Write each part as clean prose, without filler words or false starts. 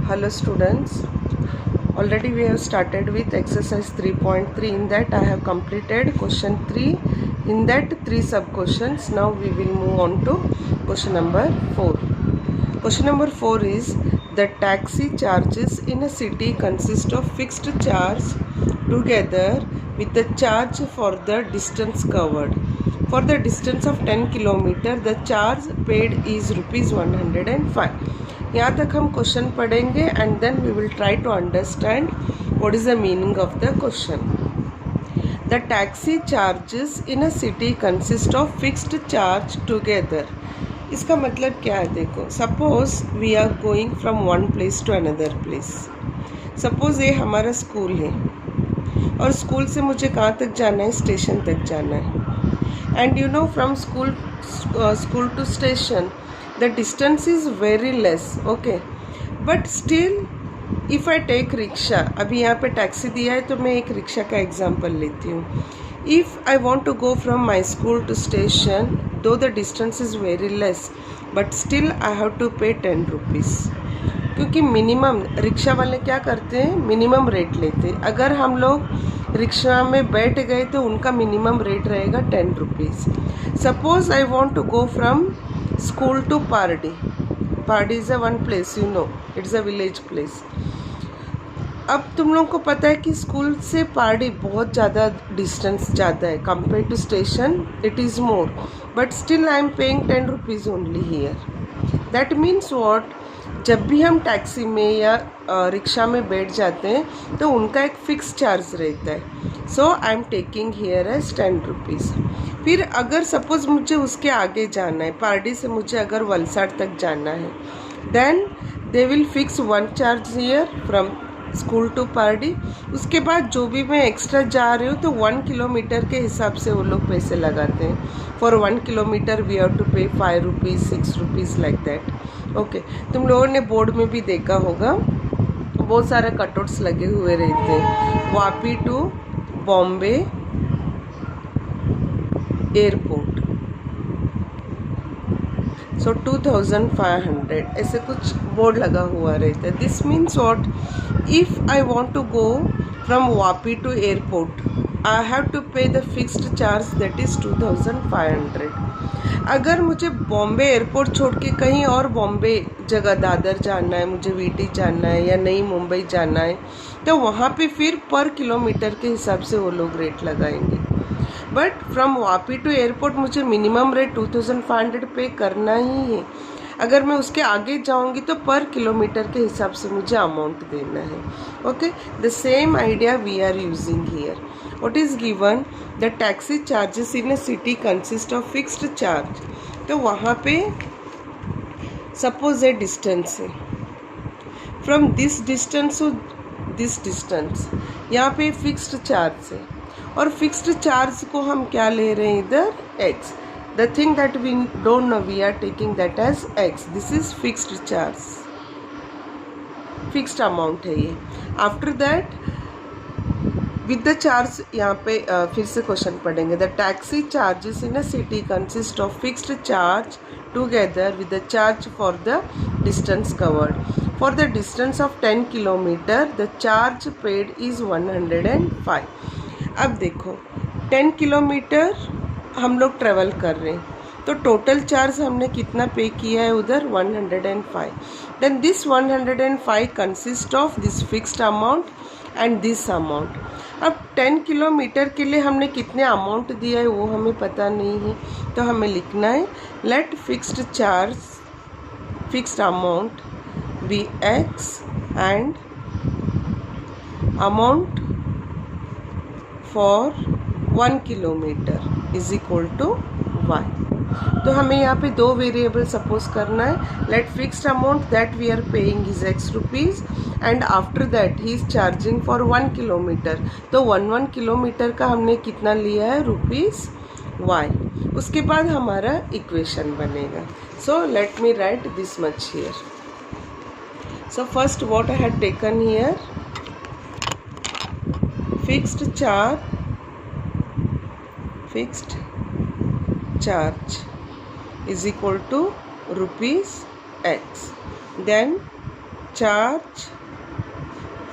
Hello students, already we have started with exercise 3.3. In that I have completed question 3. In that 3 sub questions. Now we will move on to question number 4. Question number 4 is the taxi charges in a city consist of fixed charge together with the charge for the distance covered. For the distance of 10 km, the charge paid is rupees 105. यहाँ तक हम question पढ़ेंगे and then we will try to understand what is the meaning of the question. The taxi charges in a city consist of fixed charge together. इसका मतलब क्या है? देखो, suppose we are going from one place to another place. सपोज ये हमारा school है और स्कूल से मुझे कहाँ तक जाना है? स्टेशन तक जाना है. And you know from school to station the distance is very less, okay, but still if I take rickshaw, अभी यहाँ पे टैक्सी दिया है तो मैं एक रिक्शा का एग्जांपल लेती हूँ. if I want to go from my school to station, though the distance is very less, but still I have to pay 10 rupees, क्योंकि मिनिमम रिक्शा वाले क्या करते हैं? मिनिमम रेट लेते हैं. अगर हम लोग रिक्शा में बैठ गए तो उनका मिनिमम रेट रहेगा 10 rupees. Suppose I want to go from school to Pardi. Pardi is a one place, you know, it's a village place. अब तुम लोगों को पता है कि स्कूल से पारडी बहुत ज़्यादा डिस्टेंस ज़्यादा है. Compare to station it is more, but still I am paying 10 rupees only here. That means what? जब भी हम टैक्सी में या रिक्शा में बैठ जाते हैं तो उनका एक फ़िक्स चार्ज रहता है. So I am taking here as 10 rupees. फिर अगर सपोज़ मुझे उसके आगे जाना है, पारडी से मुझे अगर वलसाड़ तक जाना है, then they will fix one charge here from school to Pardi. उसके बाद जो भी मैं एक्स्ट्रा जा रही हूँ तो 1 किलोमीटर के हिसाब से वो लोग पैसे लगाते हैं. For 1 kilometer we have to pay 5 rupees 6 rupees like that. Okay, तुम लोगों ने बोर्ड में भी देखा होगा, बहुत सारे कटआउट्स लगे हुए रहते हैं. Vapi to Bombay airport, so 2500 ऐसे कुछ बोर्ड लगा हुआ रहता है. This means what? If I want to go from Vapi to airport, I have to pay the fixed charge that is 2500. अगर मुझे बॉम्बे एयरपोर्ट छोड़ के कहीं और बॉम्बे जगह दादर जाना है, मुझे वीटी जाना है या नई मुंबई जाना है, तो वहाँ पे फिर पर किलोमीटर के हिसाब से वो लोग रेट लगाएंगे. But from Vapi to airport मुझे मिनिमम रेट 2500 पे करना ही है. अगर मैं उसके आगे जाऊंगी तो पर किलोमीटर के हिसाब से मुझे अमाउंट देना है. Okay, the same idea we are using here. What is given? The taxi charges in a city consist of fixed charge. तो वहाँ पे सपोज ए डिस्टेंस है, from this distance to this distance, यहाँ पे fixed charge है और fixed charge को हम क्या ले रहे हैं इधर? x. The thing that we don't know, we are taking that as x. This is fixed charge, fixed amount है ये. After that with the charge, यहाँ पे फिर से क्वेश्चन पढ़ेंगे. The taxi charges in a city consist of fixed charge together with the charge for the distance covered. For the distance of 10 kilometer, the charge paid is 105. अब देखो, 10 kilometre हम लोग travel कर रहे हैं तो टोटल चार्ज हमने कितना पे किया है उधर? 105. Then this 105 consist of this fixed amount and this amount. अब 10 किलोमीटर के लिए हमने कितने अमाउंट दिया है वो हमें पता नहीं है, तो हमें लिखना है let fixed charge, fixed amount be x and amount for 1 kilometer is equal to y. तो हमें यहाँ पे दो वेरिएबल सपोज करना है. Let fixed amount that we are paying is x rupees and after that he is charging for 1 kilometer. तो 1 kilometer का हमने कितना लिया है? Rupees y. उसके बाद हमारा इक्वेशन बनेगा. So let me write this much here. So first what I had taken here, fixed charge is equal to rupees x. Then charge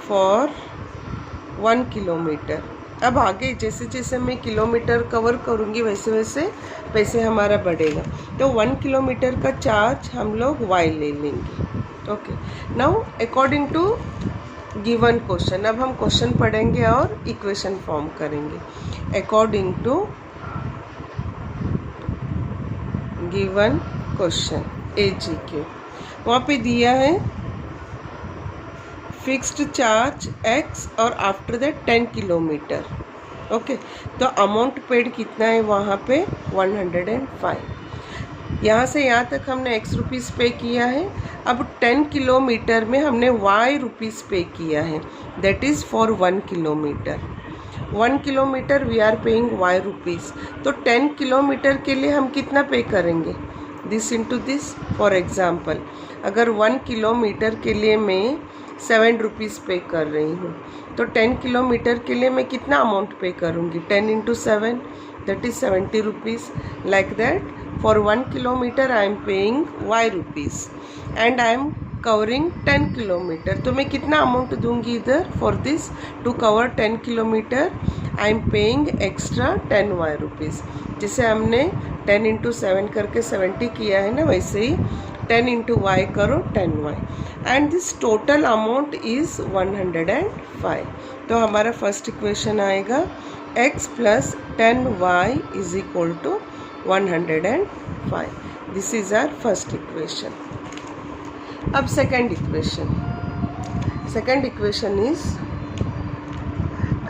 for 1 kilometer. अब आगे जैसे जैसे मैं किलोमीटर कवर करूँगी वैसे वैसे पैसे हमारा बढ़ेगा। तो 1 किलोमीटर का चार्ज हम लोग y ले लेंगे। Okay, now according to given question, अब हम क्वेश्चन पढ़ेंगे और इक्वेशन फॉर्म करेंगे। According to given question AGQ, वहाँ पे दिया है फिक्स्ड चार्ज x और आफ्टर दैट 10 किलोमीटर। ओके, तो अमाउंट पेड कितना है वहाँ पे 105। यहाँ से यहाँ तक हमने x रुपीज़ पे किया है। अब 10 किलोमीटर में हमने y रुपीज़ पे किया है, that is for 1 kilometer. 1 kilometer we are paying y rupees. तो 10 किलोमीटर के लिए हम कितना पे करेंगे, this into this. For example अगर 1 किलोमीटर के लिए मैं 7 रुपीज़ पे कर रही हूँ, तो 10 किलोमीटर के लिए मैं कितना अमाउंट पे करूँगी, 10 into 7 that is 70 rupees. Like that for 1 kilometer I am paying y rupees and I am covering 10 kilometer. तो मैं कितना अमाउंट दूंगी इधर for this, to cover 10 kilometer I am paying extra 10 y rupees. जैसे हमने 10 into 7 करके 70 किया है ना, वैसे ही 10 इंटू y करो 10y and this total amount is 105। तो हमारा फर्स्ट इक्वेशन आएगा x plus 10y is equal to 105। This is our first equation. अब second equation is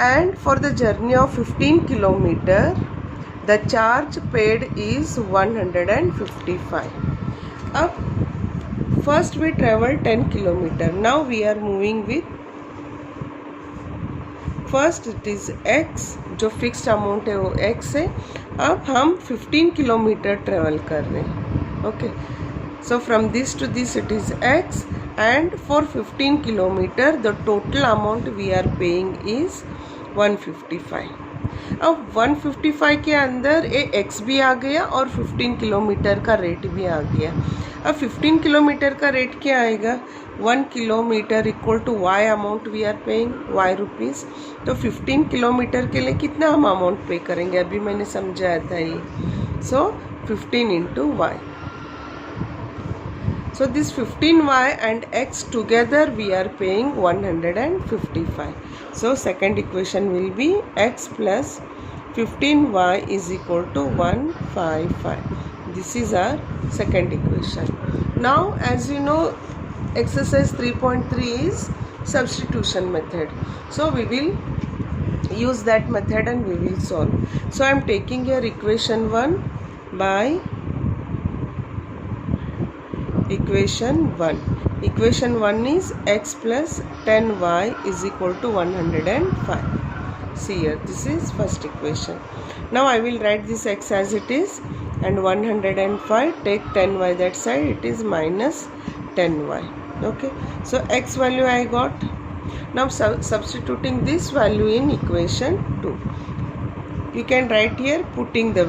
and for the journey of 15 kilometre the charge paid is 155। अब first we travel 10 kilometre, now we are moving with first it is x, जो fixed amount है वो x है। अब हम 15 kilometre travel कर रहे हैं। Okay, so from this to this it is x and for 15 kilometer the total amount we are paying is 155. अब 155 के अंदर x भी आ गया और 15 किलोमीटर का रेट भी आ गया। अब 15 किलोमीटर का रेट क्या आएगा, 1 kilometer equal to y amount we are paying y rupees. तो 15 किलोमीटर के लिए कितना हम अमाउंट पे करेंगे, अभी मैंने समझाया था ये। सो 15 into y। So this 15y and x together we are paying 155. So second equation will be x plus 15y is equal to 155. This is our second equation. Now as you know, exercise 3.3 is substitution method. So we will use that method and we will solve. So I am taking here equation 1 by equation 1. Equation 1 is x plus 10y is equal to 105. See here, this is first equation. Now I will write this x as it is and 105 take 10y that side, it is minus 10y. Okay, so x value I got. Now substituting this value in equation 2. You can write here putting the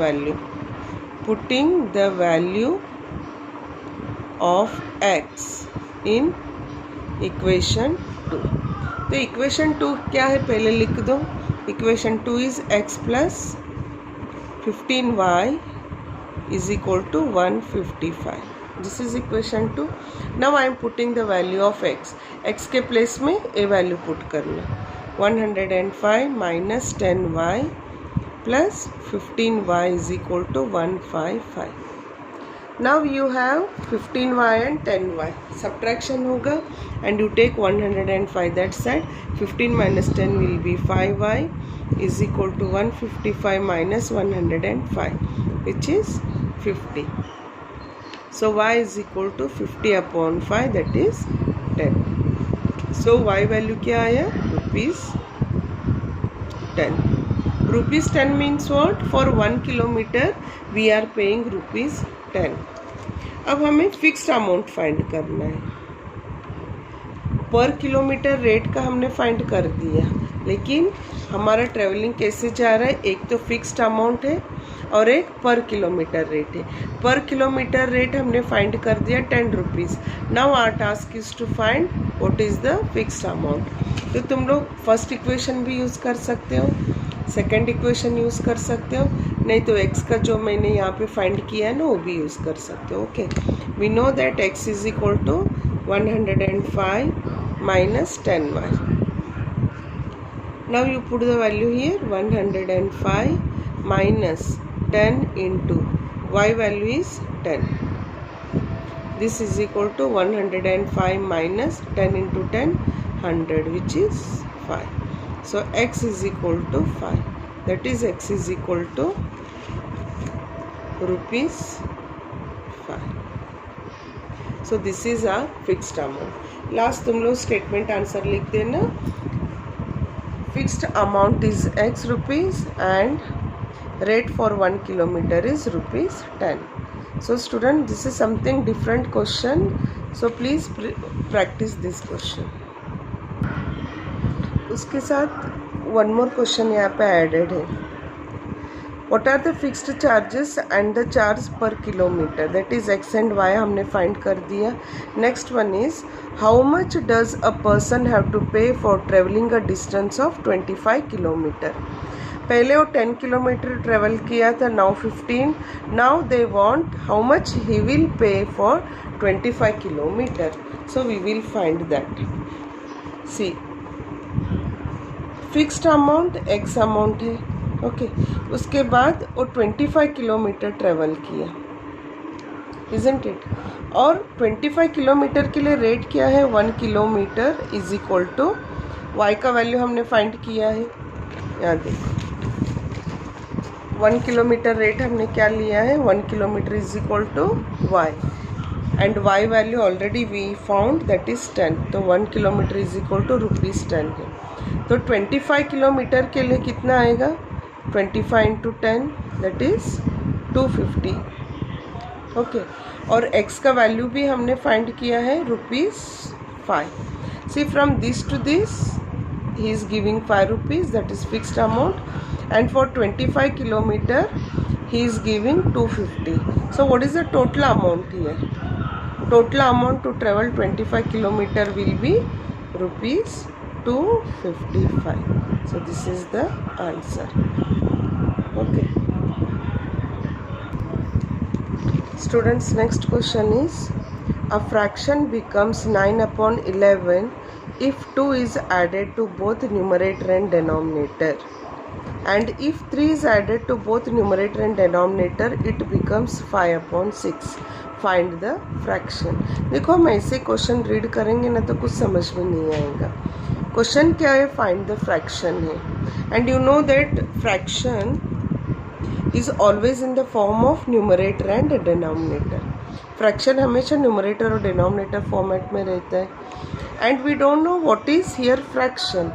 value of x in equation 2. तो equation 2 क्या है पहले लिख दो। equation 2 is x plus 15y is equal to 155. This is equation 2. Now I am putting the value of x. x के place में a value put करना, 105 minus 10y plus 15y is equal to 155. Now you have 15y and 10y. Subtraction होगा and you take 105 that side. 15 minus 10 will be 5y is equal to 155 minus 105, which is 50. So y is equal to 50 upon 5, that is 10. So y value क्या आया, rupees 10. Rupees 10 means what? For 1 kilometer we are paying rupees 10. अब हमें fixed amount find करना है। पर kilometre rate का हमने find कर दिया, लेकिन हमारा ट्रेवलिंग कैसे जा रहा है, एक तो फिक्स्ड अमाउंट है और एक पर किलोमीटर रेट है। पर किलोमीटर रेट हमने फाइंड कर दिया 10 rupees. Now our task is to find what is the fixed amount. तो तुम लोग फर्स्ट इक्वेशन भी यूज़ कर सकते हो, सेकेंड इक्वेशन यूज़ कर सकते हो, नहीं तो x का जो मैंने यहाँ पे फाइंड किया है ना वो भी यूज़ कर सकते हो। Okay, we know that x is equal to 105 minus 10y. Now you put the value here, 105 minus 10 into y value is 10. This is equal to 105 minus 10 into 10, 100, which is 5. So x is equal to 5. That is x is equal to rupees 5. So this is our fixed amount. Last तुम लोग statement answer लिख देना। Fixed amount is x rupees and rate for 1 kilometer is ₹10. So student, this is something different question, so please practice this question. उसके साथ one more question यहाँ पे added है। What are the fixed charges and the charge per kilometer? That is x and y हमने find कर दिया। Next one is how much does a person have to pay for traveling a distance of 25 kilometer? पहले वो 10 kilometre travel किया था, now 15. Now they want how much he will pay for 25 kilometer. So we will find that. See, fixed amount x amount है, okay उसके बाद वो 25 kilometer travel किया, isn't it, और 25 किलोमीटर के लिए रेट क्या है, 1 kilometer is equal to y का वैल्यू हमने फाइंड किया है। यहाँ देखो 1 किलोमीटर रेट हमने क्या लिया है, 1 kilometer is equal to y and y value already we found that is 10। तो 1 किलोमीटर इज इक्वल टू ₹10 है। तो 25 किलोमीटर के लिए कितना आएगा, 25 into 10 that is 250. ओके, और x का वैल्यू भी हमने फाइंड किया है ₹5. See from this to this he is giving 5 rupees, that is fixed amount, and for 25 kilometer he is giving 250. So what is the total amount here? Total amount to travel 25 kilometer will be ₹255. So this is the answer. Okay. Students, next question is a fraction becomes 9/11 if 2 is added to both numerator and denominator, and if 3 is added to both numerator and denominator it becomes 5/6. Find the fraction. देखो हम ऐसे question read करेंगे ना तो कुछ समझ में नहीं आएगा। क्वेश्चन क्या है, फाइंड द फ्रैक्शन है, and you know that fraction is always in the form of numerator and denominator. Fraction हमेशा न्यूमरेटर और डिनोमिनेटर फॉर्मेट में रहता है, and we don't know what is here fraction.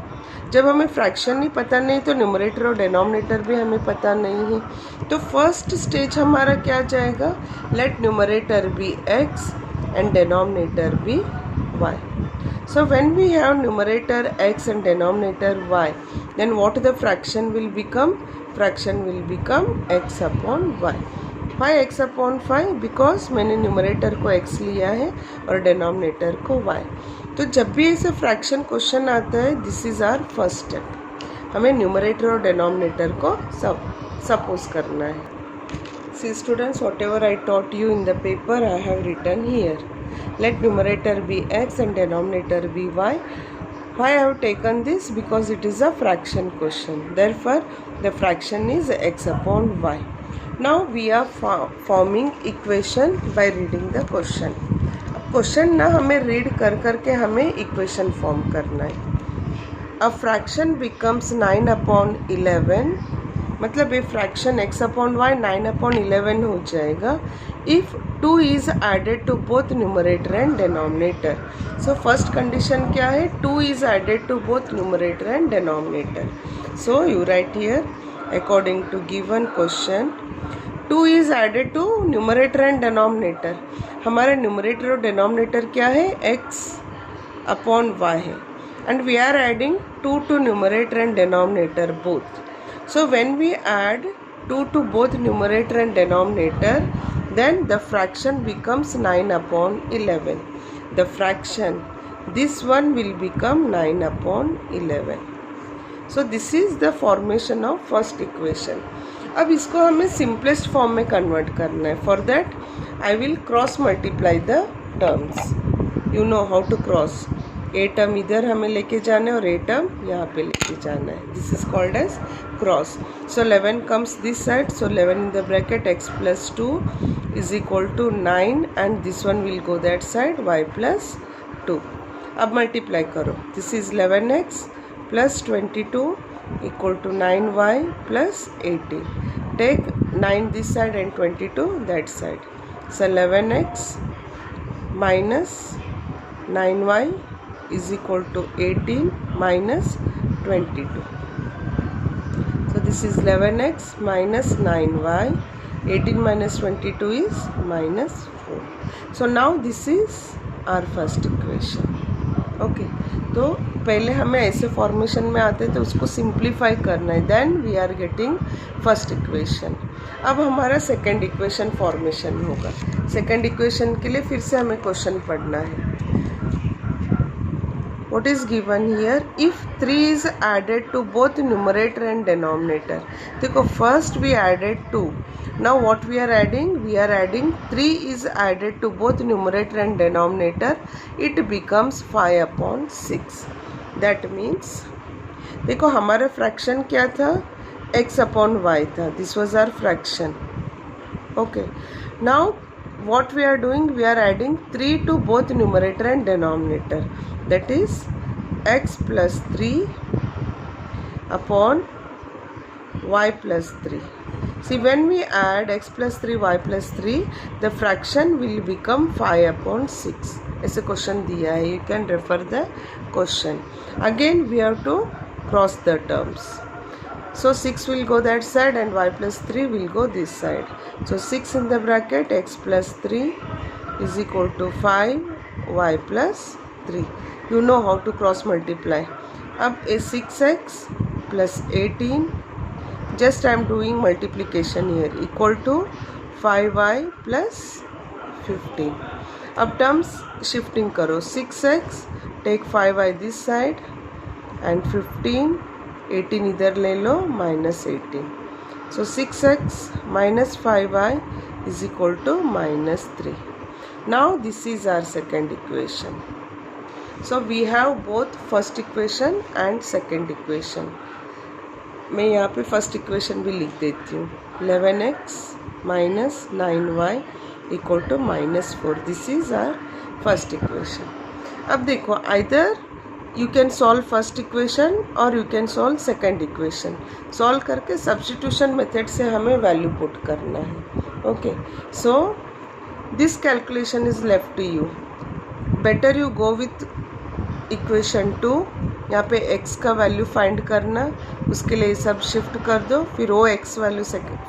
जब हमें फ्रैक्शन नहीं पता नहीं तो न्यूमरेटर और डिनोमिनेटर भी हमें पता नहीं है। तो फर्स्ट स्टेज हमारा क्या जाएगा, let numerator be x and denominator be y. So when we have numerator x and denominator y, then what the fraction will become? Fraction will become x upon y. Why x upon 5? Because मैंने numerator को x लिया है और denominator को y. तो जब भी ऐसे फ्रैक्शन क्वेश्चन आता है, this is our first step. हमें न्यूमरेटर और डिनोमिनेटर को सपोज करना है। See students, whatever I taught you in the paper I have written here. Let numerator be x and denominator be y. Why I have taken this? Because it is a fraction question. Therefore, the fraction is x upon y. Now we are forming equation by reading the question. Question ना हमें read कर करके हमें equation form करना है। A fraction becomes 9/11, मतलब ये fraction x upon Y 9/11 हो जाएगा if 2 is added to both numerator and denominator. So first condition क्या है, 2 is added to both numerator and denominator. So you write here according to given question 2 is added to numerator and denominator. हमारा numerator और denominator क्या है, x upon y है, and we are adding 2 to numerator and denominator both. So when we add 2 to both numerator and denominator, then the fraction becomes 9 upon 11. The fraction, this one will become 9 upon 11. So this is the formation of first equation. अब इसको हमें simplest form में convert करना है. For that I will cross multiply the terms. You know how to cross. A term इधर हमें लेके जाना है और A term यहाँ पे लेके जाना है. This is called as cross. So 11 comes this side. So 11 in the bracket x plus 2 is equal to 9 and this one will go that side y plus 2. अब multiply करो. This is 11x plus 22 equal to 9y plus 18. Take 9 this side and 22 that side. So 11x minus 9y is equal to 18 minus 22. So this is 11x minus 9y. 18 minus 22 is minus 4. So now this is our first equation. Okay. तो पहले हमें ऐसे formation में आते तो उसको simplify करना है, then we are getting first equation. अब हमारा सेकंड इक्वेशन फॉर्मेशन होगा. सेकंड इक्वेशन के लिए फिर से हमें क्वेश्चन पढ़ना है. What is given here? If 3 is added to both numerator and denominator. देखो first we added 2. Now what we are adding? We are adding 3 is added to both numerator and denominator. It becomes 5 upon 6. That means देखो हमारा fraction क्या था? x upon y था. This was our fraction. Okay. Now what we are doing? We are adding 3 to both numerator and denominator. That is x plus 3 upon y plus 3. See, when we add x plus 3 y plus 3, the fraction will become 5 upon 6. ऐसे question दिया है. You can refer the question. Again we have to cross the terms. So 6 will go that side and y plus 3 will go this side. So 6 in the bracket, x plus 3 is equal to 5 y plus 3. You know how to cross multiply. अब a 6x plus 18, just I am doing multiplication here, equal to 5y plus 15. अब terms shifting करो. 6x, take 5y this side and 15, 18 इधर ले लो, minus 18. So 6x minus 5y is equal to minus 3. Now this is our second equation. So we have both first equation and second equation. मैं यहाँ पे first equation भी लिख देती हूँ. 11x minus 9y equal to minus 4. This is our first equation. अब देखो, either you can solve first equation or you can solve second equation. Solve करके substitution method से हमें value put करना है. Okay. So this calculation is left to you. Better you go with equation 2. यहाँ पे x का value find करना, उसके लिए सब शिफ्ट कर दो, फिर वो x वैल्यू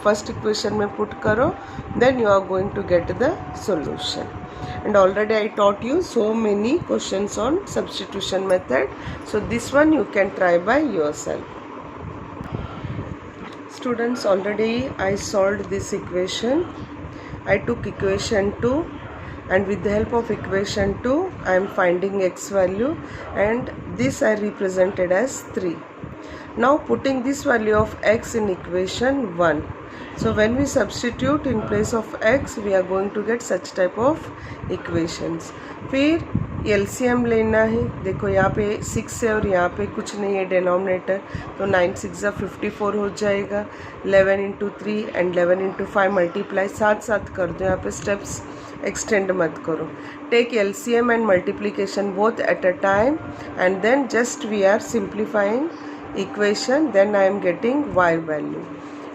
फर्स्ट इक्वेशन में पुट करो, then you are going to get the solution. And already I taught you so many questions on substitution method, so this one you can try by yourself. Students, already I solved this equation. I took equation 2 and with the help of equation 2 I am finding x value and this I represented as 3. Now putting this value of x in equation 1. So when we substitute in place of x we are going to get such type of equations. फिर LCM लेना है. देखो यहाँ पे 6 है और यहाँ पे कुछ नहीं है डिनोमिनेटर, तो 9 6 54 हो जाएगा. 11 इंटू 3 एंड 11 इंटू 5 मल्टीप्लाई साथ साथ कर दो, यहाँ पे स्टेप्स एक्सटेंड मत करो. Take LCM and multiplication both at a time and then just we are simplifying equation. Then I am getting y value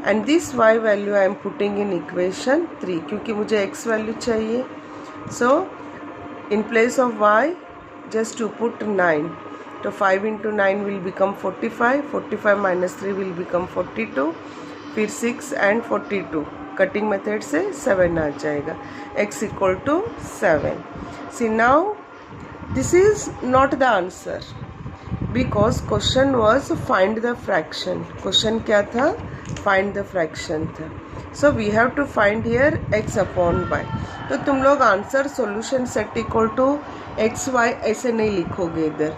and this y value I am putting in equation 3 क्योंकि मुझे x value चाहिए. सो in place of y just to put 9. So 5 into 9 will become 45. 45 minus 3 will become 42. फिर 6 and 42 cutting method से 7 आ जाएगा. x equal to 7. See now this is not the answer because question was find the fraction. Question क्या था? Find the fraction था. So we have to find here x upon y. तो तुम लोग answer solution set equal to x y ऐसे नहीं लिखोगे इधर.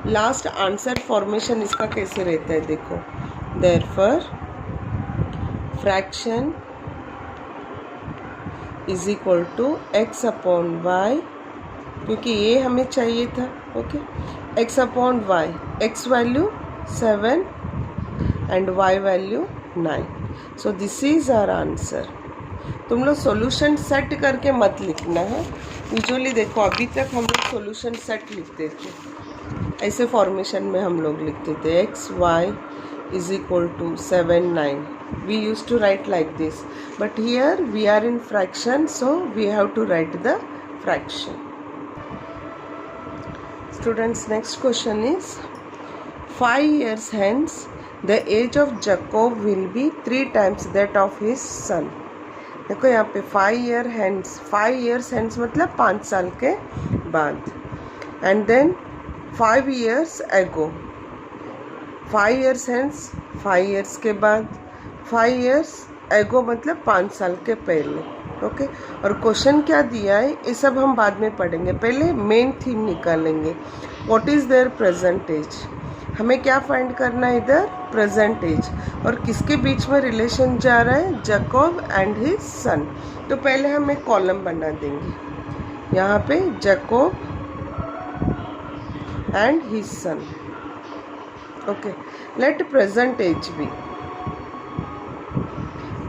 लास्ट आंसर फॉर्मेशन इसका कैसे रहता है देखो. Therefore fraction is equal to x upon y, क्योंकि ये हमें चाहिए था. Okay, x upon y, x value 7 and y value 9. So this is our answer. तुम लोग सॉल्यूशन सेट करके मत लिखना है. यूजुअली देखो अभी तक हम लोग सॉल्यूशन सेट लिखते थे, ऐसे फॉर्मेशन में हम लोग लिखते थे. X y is equal to 7 9. We use to write like this, but here we are in fraction, so we have to write the fraction. Students, next question is 5 years hence the age of Jacob will be 3 times that of his son. देखो यहाँ पे 5 years hence मतलब 5 साल के बाद. And then 5 years ago, 5 years hence 5 years के बाद, 5 years ago मतलब 5 साल के पहले. ओके, और क्वेश्चन क्या दिया है ये सब हम बाद में पढ़ेंगे. पहले मेन थीम निकालेंगे. What is their present age. हमें क्या फाइंड करना है इधर? Present age. और किसके बीच में रिलेशन जा रहा है? Jacob and his son. तो पहले हम एक कॉलम बना देंगे यहाँ पे, Jacob and his son. Okay, let present age be.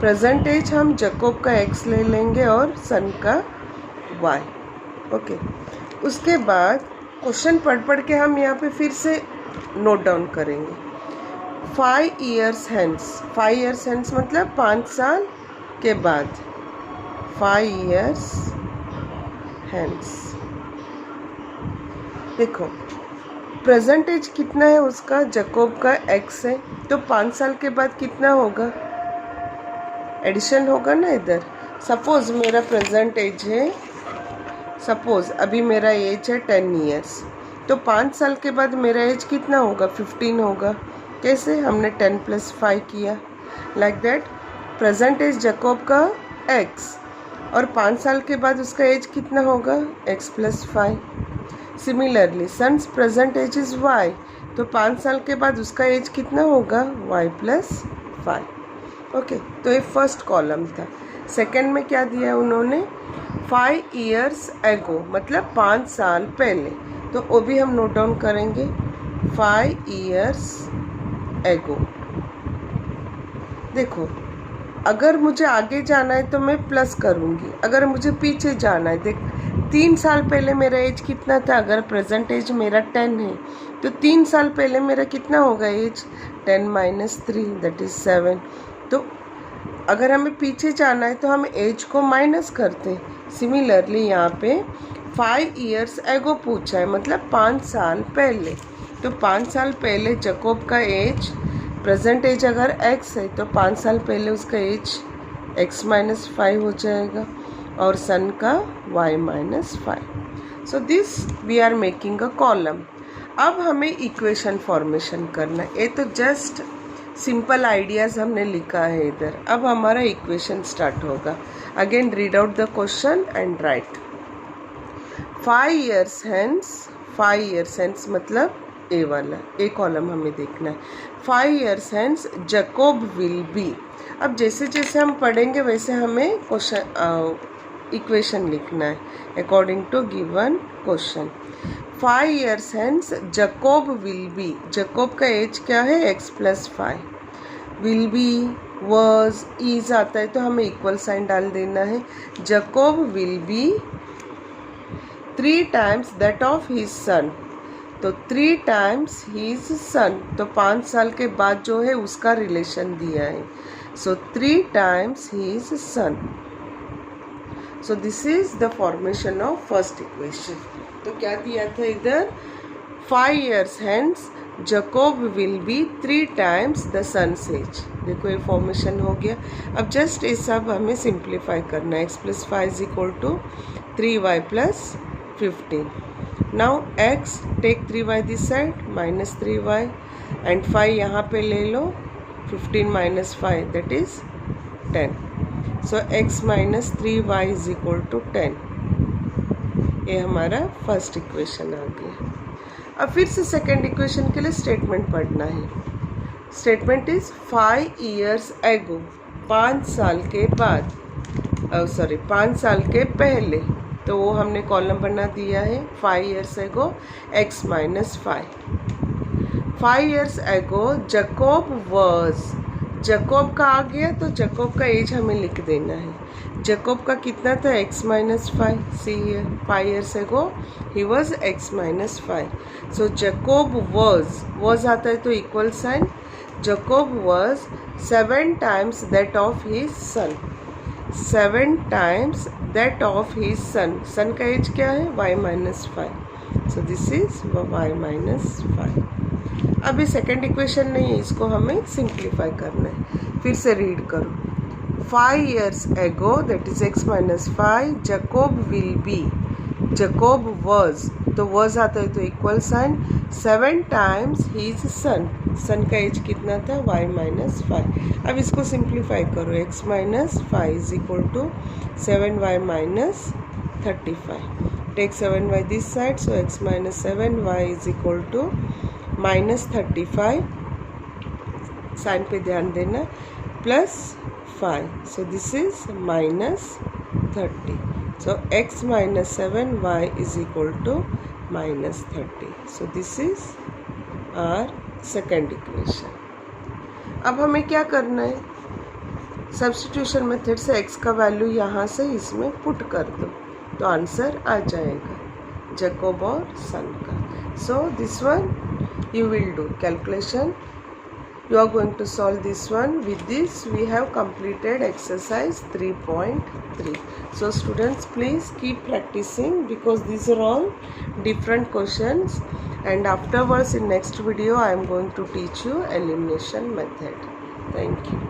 Present age हम जैकब का x ले लेंगे और सन का y. ओके, उसके बाद क्वेश्चन पढ़ के हम यहाँ पे फिर से नोट डाउन करेंगे. 5 years hence, 5 years hence मतलब 5 साल के बाद. 5 years hence. देखो प्रेजेंट एज कितना है उसका? जैकब का x है, तो 5 साल के बाद कितना होगा? एडिशन होगा ना इधर. सपोज मेरा प्रेजेंट एज है, सपोज अभी मेरा एज है 10 years, तो 5 साल के बाद मेरा एज कितना होगा? 15 होगा. कैसे? हमने 10 + 5 किया. Like that present age Jacob का x, और 5 साल के बाद उसका एज कितना होगा? x + 5. Similarly son's present age is y, तो 5 साल के बाद उसका एज कितना होगा? y + 5. ओके, तो ये फर्स्ट कॉलम था. सेकेंड में क्या दिया उन्होंने? 5 years ago मतलब 5 साल पहले, तो वो भी हम नोट डाउन करेंगे. 5 years ago. देखो अगर मुझे आगे जाना है तो मैं प्लस करूँगी, अगर मुझे पीछे जाना है, देख 3 साल पहले मेरा एज कितना था? अगर प्रेजेंट एज मेरा 10 है, तो 3 साल पहले मेरा कितना होगा एज? 10 - 3 that is 7. तो अगर हमें पीछे जाना है तो हम एज को माइनस करते हैं. सिमिलरली यहाँ पे 5 years ago पूछा है, मतलब 5 साल पहले. तो 5 साल पहले जैकब का एज, प्रेजेंट एज अगर x है तो 5 साल पहले उसका एज x - 5 हो जाएगा, और सन का y - 5. So this we are making a column. अब हमें इक्वेशन फॉर्मेशन करना है. ये तो जस्ट सिंपल आइडियाज़ हमने लिखा है इधर. अब हमारा इक्वेशन स्टार्ट होगा. Again read out the question and right. 5 years hence, 5 years hence मतलब ए वाला, ए कॉलम हमें देखना है. 5 years hence Jacob will B. अब जैसे जैसे हम पढ़ेंगे वैसे हमें क्वेश्चन इक्वेशन लिखना है according to given question. 5 years hence Jacob will be. Jacob का एज क्या है? x + 5. Will be, was, is आता है तो हमें इक्वल साइन डाल देना है. Jacob will be 3 times that of his son. तो 3 times his son, तो 5 साल के बाद जो है उसका रिलेशन दिया है. सो 3 times his son. So this is the formation of first equation. तो क्या दिया था इधर? 5 years hence Jacob will be 3 times the son's age. देखो ये फॉर्मेशन हो गया. अब जस्ट ये सब हमें सिंप्लीफाई करना है. x + 5 = 3y + 15. Now x take 3y this side minus 3y and 5 यहाँ पे ले लो 15 minus 5 that is 10. So x minus 3y is equal to 10. ये हमारा फर्स्ट इक्वेशन आ गया. अब फिर से सेकेंड इक्वेशन के लिए स्टेटमेंट पढ़ना है. स्टेटमेंट इज 5 years ago, 5 साल के बाद, 5 साल के पहले. तो वो हमने कॉलम बना दिया है 5 years ago x minus 5. 5 years ago Jacob was, Jacob का आ गया तो जैकोब का एज हमें लिख देना है. जैकोब का कितना था x minus 5. See here 5 years ago ही was x minus 5. So Jacob was आता है तो equal sign. Jacob was 7 times that of his son. 7 times that of his son. Son का एज क्या है y minus 5. So this is y minus 5. अभी second equation नहीं है, इसको हमें सिंप्लीफाई करना है. फिर से रीड करो. 5 years ago that is x minus 5 Jacob will be. Jacob was, तो was आता है तो equal sign. 7 times his son. Son का एज कितना था y माइनस 5. अब इसको सिंप्लीफाई करो. x minus 5 is equal to 7y minus 35. Take 7y this side so x minus 7y is equal to minus 35. Sign पे ध्यान देना. Plus 5. So this is minus 30. So x minus 7y is equal to minus 30. So this is our second equation. अब हमें क्या करना है, substitution method से x का वैल्यू यहाँ से इसमें पुट कर दो तो आंसर आ जाएगा जैकोब और सन का. सो this one you will do calculation. You are going to solve this one. With this we have completed exercise 3.3. So students, please keep practicing because these are all different questions, and afterwards in next video I am going to teach you elimination method. Thank you.